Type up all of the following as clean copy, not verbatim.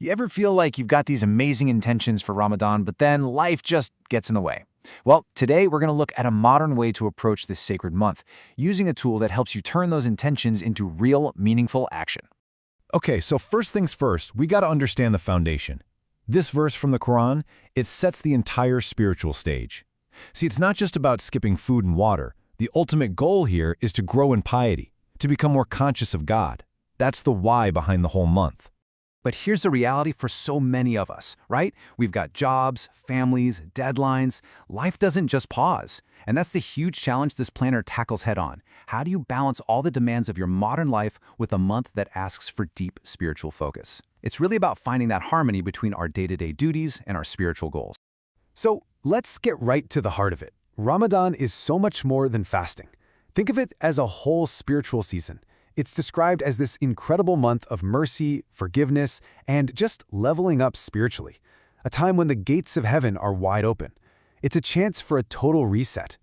You ever feel like you've got these amazing intentions for Ramadan, but then life just gets in the way? Well, today we're going to look at a modern way to approach this sacred month, using a tool that helps you turn those intentions into real, meaningful action. Okay, so first things first, we got to understand the foundation. This verse from the Quran, it sets the entire spiritual stage. See, it's not just about skipping food and water. The ultimate goal here is to grow in piety, to become more conscious of God. That's the why behind the whole month. But here's the reality for so many of us, right? We've got jobs, families, deadlines. Life doesn't just pause. And that's the huge challenge this planner tackles head-on. How do you balance all the demands of your modern life with a month that asks for deep spiritual focus? It's really about finding that harmony between our day-to-day duties and our spiritual goals. So let's get right to the heart of it. Ramadan is so much more than fasting. Think of it as a whole spiritual season. It's described as this incredible month of mercy, forgiveness, and just leveling up spiritually. A time when the gates of heaven are wide open. It's a chance for a total reset.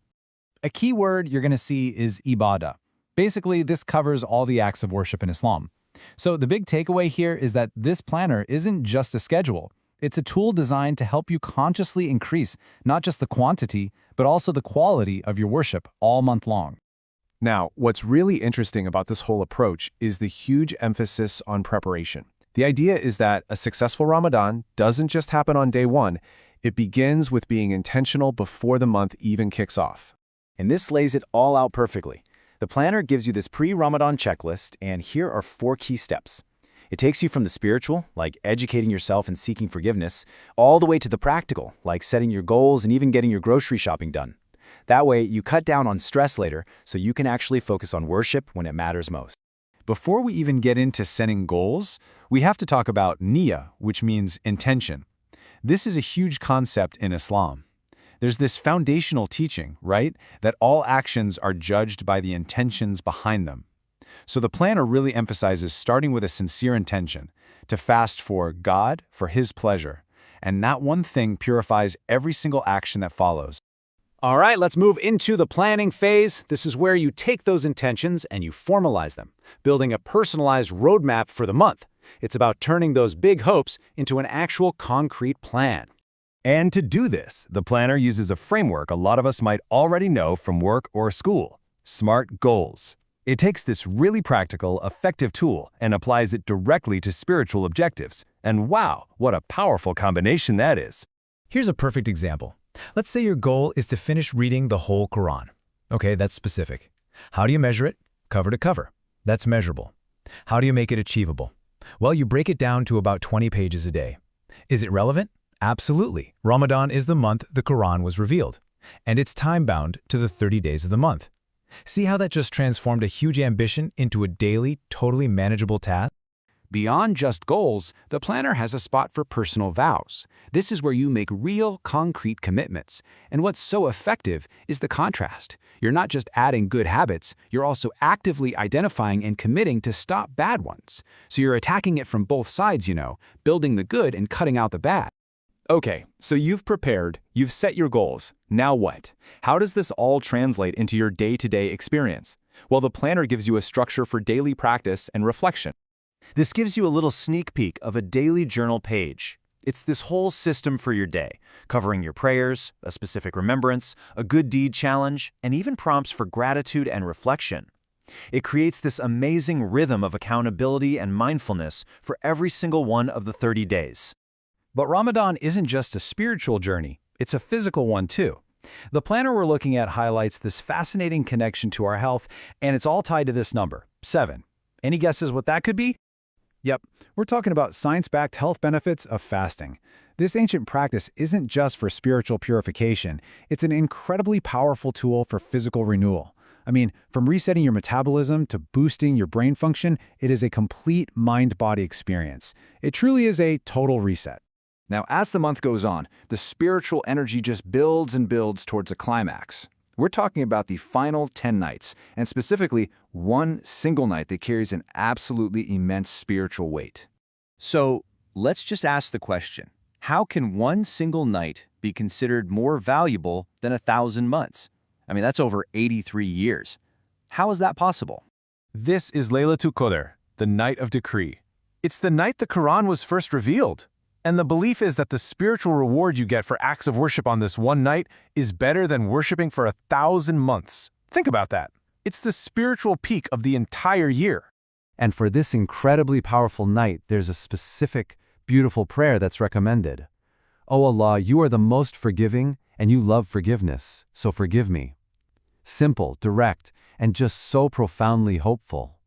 A key word you're going to see is ibadah. Basically, this covers all the acts of worship in Islam. So the big takeaway here is that this planner isn't just a schedule. It's a tool designed to help you consciously increase not just the quantity, but also the quality of your worship all month long. Now, what's really interesting about this whole approach is the huge emphasis on preparation. The idea is that a successful Ramadan doesn't just happen on day one, it begins with being intentional before the month even kicks off. And this lays it all out perfectly. The planner gives you this pre-Ramadan checklist, and here are 4 key steps. It takes you from the spiritual, like educating yourself and seeking forgiveness, all the way to the practical, like setting your goals and even getting your grocery shopping done. That way, you cut down on stress later so you can actually focus on worship when it matters most. Before we even get into setting goals, we have to talk about niyyah, which means intention. This is a huge concept in Islam. There's this foundational teaching, right, that all actions are judged by the intentions behind them. So the planner really emphasizes starting with a sincere intention, to fast for God, for His pleasure, and that one thing purifies every single action that follows. All right, let's move into the planning phase. This is where you take those intentions and you formalize them, building a personalized roadmap for the month. It's about turning those big hopes into an actual concrete plan. And to do this, the planner uses a framework a lot of us might already know from work or school: SMART goals. It takes this really practical, effective tool and applies it directly to spiritual objectives. And wow, what a powerful combination that is. Here's a perfect example. Let's say your goal is to finish reading the whole Quran. Okay, that's specific. How do you measure it? Cover to cover. That's measurable. How do you make it achievable? Well, you break it down to about 20 pages a day. Is it relevant? Absolutely. Ramadan is the month the Quran was revealed, and it's time-bound to the 30 days of the month. See how that just transformed a huge ambition into a daily, totally manageable task? Beyond just goals, the planner has a spot for personal vows. This is where you make real, concrete commitments. And what's so effective is the contrast. You're not just adding good habits, you're also actively identifying and committing to stop bad ones. So you're attacking it from both sides, building the good and cutting out the bad. Okay, so you've prepared, you've set your goals. Now what? How does this all translate into your day-to-day experience? Well, the planner gives you a structure for daily practice and reflection. This gives you a little sneak peek of a daily journal page. It's this whole system for your day, covering your prayers, a specific remembrance, a good deed challenge, and even prompts for gratitude and reflection. It creates this amazing rhythm of accountability and mindfulness for every single one of the 30 days. But Ramadan isn't just a spiritual journey, it's a physical one too. The planner we're looking at highlights this fascinating connection to our health, and it's all tied to this number, 7. Any guesses what that could be? Yep, we're talking about science-backed health benefits of fasting. This ancient practice isn't just for spiritual purification, it's an incredibly powerful tool for physical renewal. I mean, from resetting your metabolism to boosting your brain function, it is a complete mind-body experience. It truly is a total reset. Now, as the month goes on, the spiritual energy just builds and builds towards a climax. We're talking about the final 10 nights, and specifically one single night that carries an absolutely immense spiritual weight. So let's just ask the question, how can one single night be considered more valuable than 1,000 months? I mean, that's over 83 years. How is that possible? This is Laylatul Qadr, the night of decree. It's the night the Quran was first revealed. And the belief is that the spiritual reward you get for acts of worship on this one night is better than worshiping for 1,000 months. Think about that. It's the spiritual peak of the entire year. And for this incredibly powerful night, there's a specific, beautiful prayer that's recommended. O Allah, you are the most forgiving, and you love forgiveness, so forgive me. Simple, direct, and just so profoundly hopeful.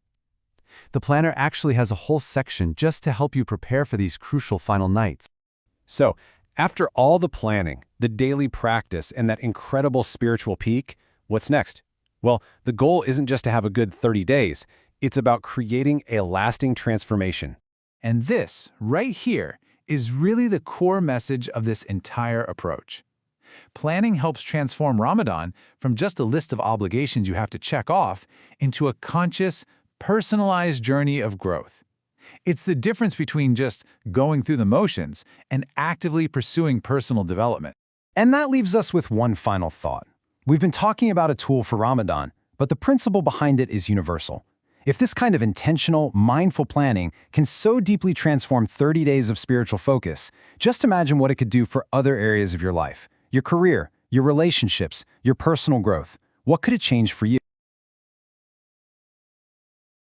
The planner actually has a whole section just to help you prepare for these crucial final nights. So, after all the planning, the daily practice, and that incredible spiritual peak, what's next? Well, the goal isn't just to have a good 30 days. It's about creating a lasting transformation. And this, right here, is really the core message of this entire approach. Planning helps transform Ramadan from just a list of obligations you have to check off into a conscious, personalized journey of growth. It's the difference between just going through the motions and actively pursuing personal development. And that leaves us with one final thought. We've been talking about a tool for Ramadan, but the principle behind it is universal. If this kind of intentional, mindful planning can so deeply transform 30 days of spiritual focus, just imagine what it could do for other areas of your life, your career, your relationships, your personal growth. What could it change for you?